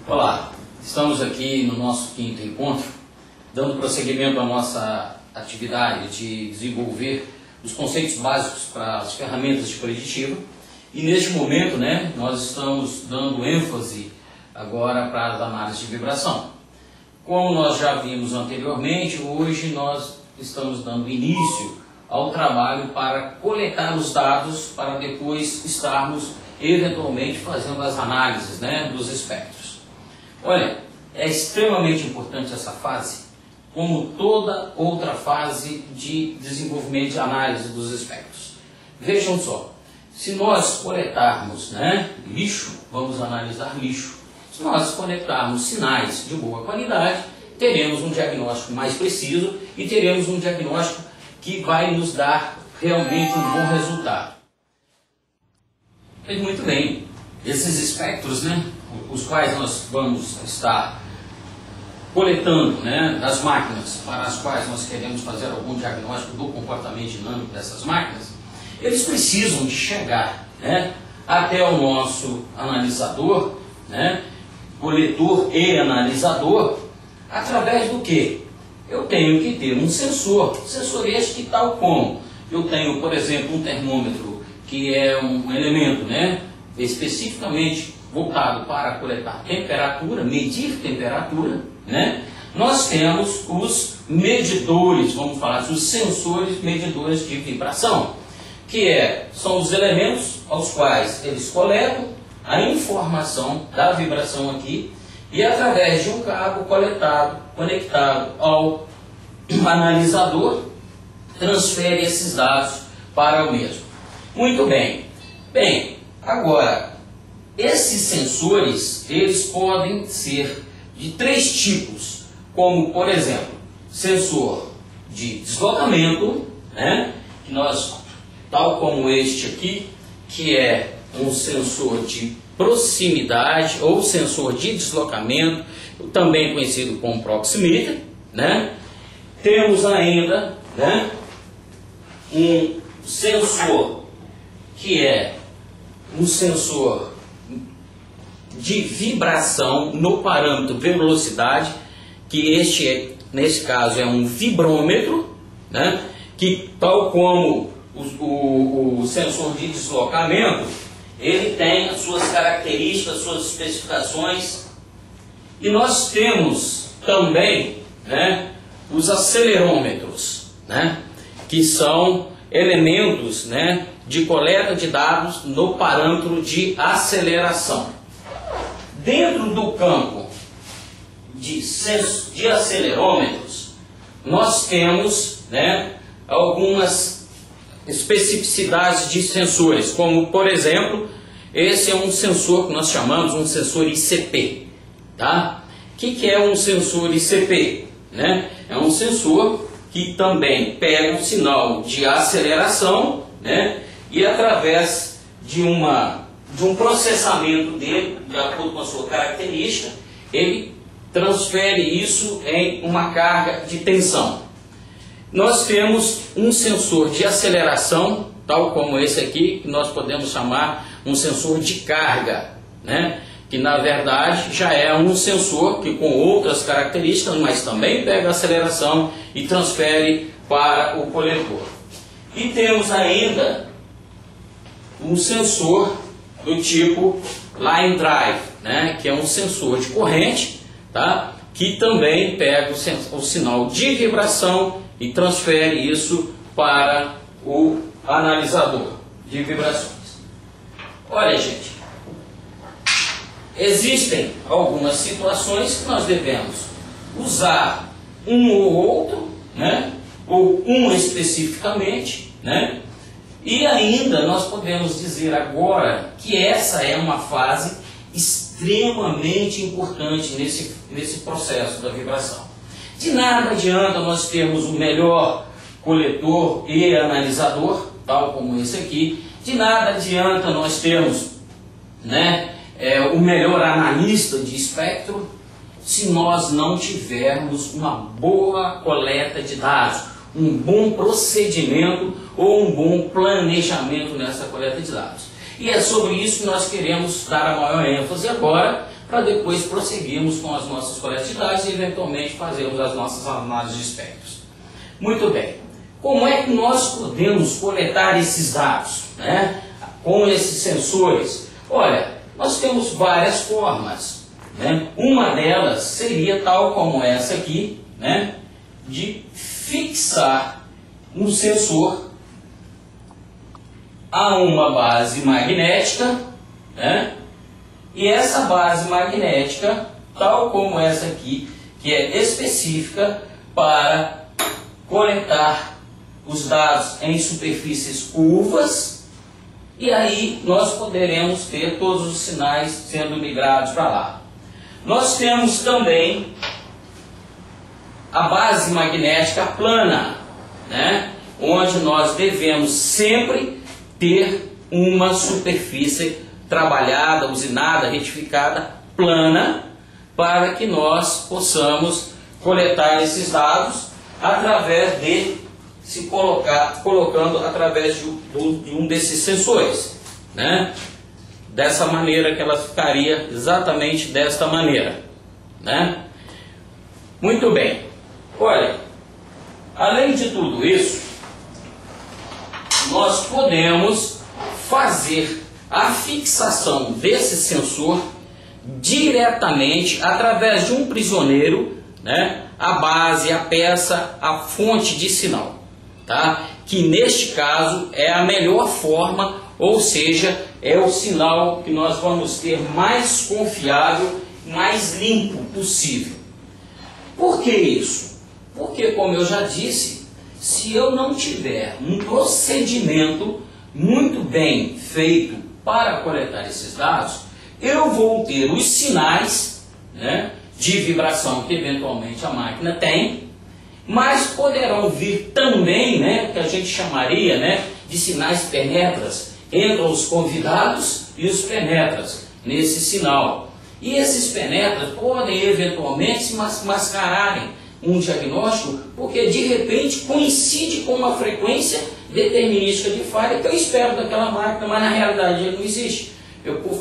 Olá, estamos aqui no nosso quinto encontro, dando prosseguimento à nossa atividade de desenvolver os conceitos básicos para as ferramentas de preditiva. E neste momento, nós estamos dando ênfase agora para as análises de vibração. Como nós já vimos anteriormente, hoje nós estamos dando início ao trabalho para coletar os dados para depois estarmos eventualmente fazendo as análises dos espectros. Olha, é extremamente importante essa fase, como toda outra fase de desenvolvimento de análise dos espectros. Vejam só, se nós coletarmos lixo, vamos analisar lixo. Se nós coletarmos sinais de boa qualidade, teremos um diagnóstico mais preciso e teremos um diagnóstico que vai nos dar realmente um bom resultado. Mas muito bem, esses espectros, os quais nós vamos estar coletando das máquinas para as quais nós queremos fazer algum diagnóstico do comportamento dinâmico dessas máquinas, eles precisam de chegar até o nosso analisador, coletor e analisador, através do quê? Eu tenho que ter um sensor este que tal como eu tenho, por exemplo, um termômetro, que é um elemento especificamente voltado para coletar temperatura, medir temperatura, nós temos os medidores, vamos falar dos sensores medidores de vibração, que são os elementos aos quais eles coletam a informação da vibração aqui e através de um cabo conectado ao analisador, transfere esses dados para o mesmo. Muito bem. Bem, agora, esses sensores, eles podem ser de três tipos, como, por exemplo, sensor de deslocamento, que nós, tal como este aqui, que é um sensor de proximidade ou sensor de deslocamento, também conhecido como proximímetro, Temos ainda um sensor que é um sensor de vibração no parâmetro velocidade, que nesse caso é um vibrômetro, que tal como o sensor de deslocamento, ele tem as suas características, suas especificações. E nós temos também os acelerômetros, que são elementos de coleta de dados no parâmetro de aceleração. Dentro do campo de acelerômetros, nós temos algumas especificidades de sensores, como por exemplo, esse é um sensor que nós chamamos um sensor ICP. O que é um sensor ICP? É um sensor que também pega um sinal de aceleração e através de um processamento dele, de acordo com a sua característica, ele transfere isso em uma carga de tensão. Nós temos um sensor de aceleração, tal como esse aqui, que nós podemos chamar um sensor de carga, que na verdade já é um sensor que com outras características, mas também pega a aceleração e transfere para o coletor. E temos ainda um sensor do tipo line drive, que é um sensor de corrente, que também pega o sinal de vibração e transfere isso para o analisador de vibrações. Olha, gente, existem algumas situações que nós devemos usar um ou outro, ou um especificamente, e ainda nós podemos dizer agora que essa é uma fase extremamente importante nesse processo da vibração. De nada adianta nós termos o melhor coletor e analisador, tal como esse aqui. De nada adianta nós termos o melhor analista de espectro se nós não tivermos uma boa coleta de dados, um bom procedimento ou um bom planejamento nessa coleta de dados. E é sobre isso que nós queremos dar a maior ênfase agora, para depois prosseguirmos com as nossas coletas de dados e eventualmente fazermos as nossas análises de espectros. Muito bem. Como é que nós podemos coletar esses dados, né, com esses sensores? Olha, nós temos várias formas, né? Uma delas seria tal como essa aqui, né, de fixar um sensor a uma base magnética, né? E essa base magnética, tal como essa aqui, que é específica para coletar os dados em superfícies curvas, e aí nós poderemos ter todos os sinais sendo migrados para lá. Nós temos também a base magnética plana, né? Onde nós devemos sempre ter uma superfície trabalhada, usinada, retificada, plana, para que nós possamos coletar esses dados através de se colocando através de um desses sensores, né? Dessa maneira que ela ficaria exatamente desta maneira, né? Muito bem. Olha, além de tudo isso, nós podemos fazer a fixação desse sensor diretamente através de um prisioneiro, né, a base, a peça, a fonte de sinal, tá? Que neste caso é a melhor forma, ou seja, é o sinal que nós vamos ter mais confiável, mais limpo possível. Por que isso? Porque, como eu já disse, se eu não tiver um procedimento muito bem feito para coletar esses dados, eu vou ter os sinais, né, de vibração que eventualmente a máquina tem, mas poderão vir também, né, que a gente chamaria, né, de sinais penetras, entre os convidados e os penetras nesse sinal. E esses penetras podem eventualmente se mascararem um diagnóstico, porque de repente coincide com uma frequência determinística de falha que eu espero daquela máquina, mas na realidade ele não existe.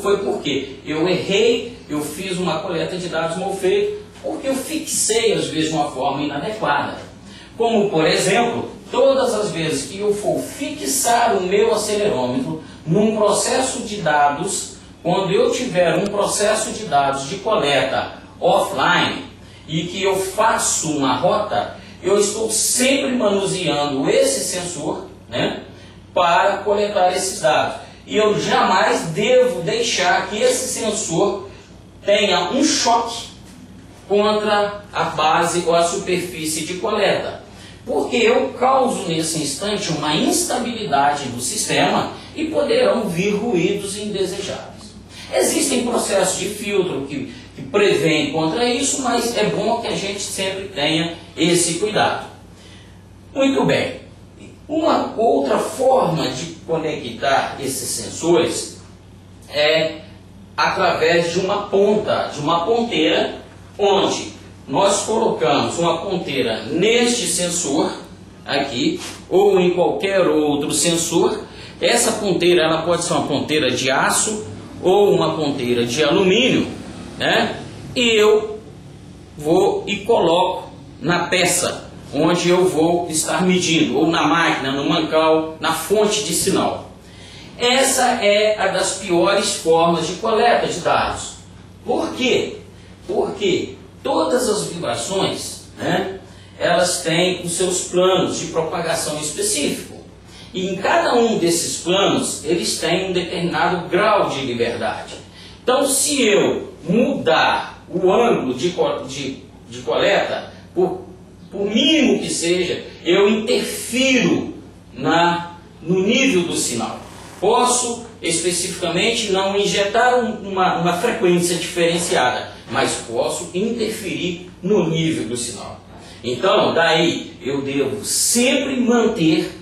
Foi porque eu errei, eu fiz uma coleta de dados mal feita, porque eu fixei às vezes de uma forma inadequada. Como, por exemplo, todas as vezes que eu for fixar o meu acelerômetro num processo de dados, quando eu tiver um processo de dados de coleta offline e que eu faço uma rota, eu estou sempre manuseando esse sensor, né, para coletar esses dados. E eu jamais devo deixar que esse sensor tenha um choque contra a base ou a superfície de coleta, porque eu causo nesse instante uma instabilidade do sistema e poderão vir ruídos indesejáveis. Existem processos de filtro que prevêem contra isso, mas é bom que a gente sempre tenha esse cuidado. Muito bem. Uma outra forma de conectar esses sensores é através de uma ponta, de uma ponteira, onde nós colocamos uma ponteira neste sensor aqui, ou em qualquer outro sensor. Essa ponteira ela pode ser uma ponteira de aço ou uma ponteira de alumínio, né? E eu vou e coloco na peça onde eu vou estar medindo, ou na máquina, no mancal, na fonte de sinal. Essa é a das piores formas de coleta de dados. Por quê? Porque todas as vibrações, né, elas têm os seus planos de propagação específico. E em cada um desses planos, eles têm um determinado grau de liberdade. Então, se eu mudar o ângulo de coleta, por mínimo que seja, eu interfiro no nível do sinal. Posso, especificamente, não injetar uma frequência diferenciada, mas posso interferir no nível do sinal. Então, daí, eu devo sempre manter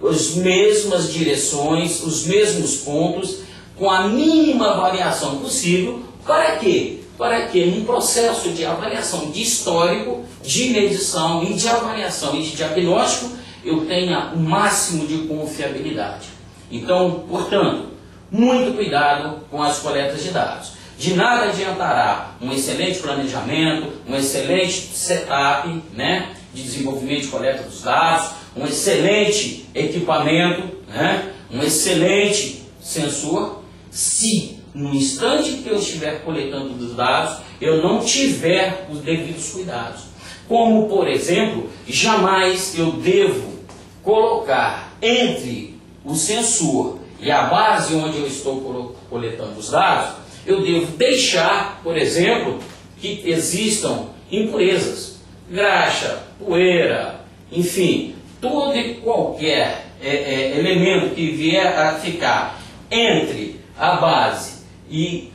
as mesmas direções, os mesmos pontos, com a mínima variação possível. Para quê? Para que num processo de avaliação de histórico, de medição e de avaliação e de diagnóstico, eu tenha o máximo de confiabilidade. Então, portanto, muito cuidado com as coletas de dados. De nada adiantará um excelente planejamento, um excelente setup, né, de desenvolvimento e coleta dos dados, um excelente equipamento, né, um excelente sensor, se no instante que eu estiver coletando os dados, eu não tiver os devidos cuidados. Como, por exemplo, jamais eu devo colocar entre o sensor e a base onde eu estou coletando os dados, eu devo deixar, por exemplo, que existam impurezas, graxa, poeira, enfim, todo e qualquer elemento que vier a ficar entre a base e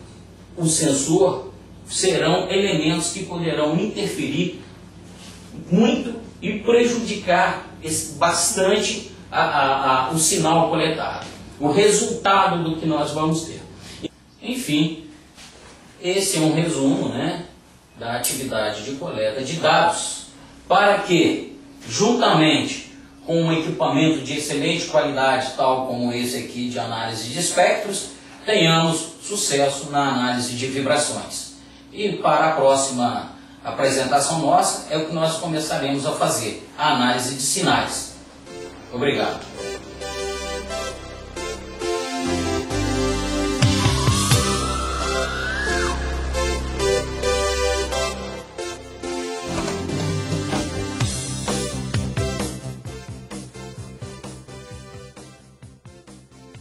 o sensor serão elementos que poderão interferir muito e prejudicar bastante o sinal coletado, o resultado do que nós vamos ter. Enfim, esse é um resumo, né, da atividade de coleta de dados, para que, juntamente com um equipamento de excelente qualidade, tal como esse aqui de análise de espectros, tenhamos sucesso na análise de vibrações. E para a próxima apresentação nossa, é o que nós começaremos a fazer, a análise de sinais. Obrigado.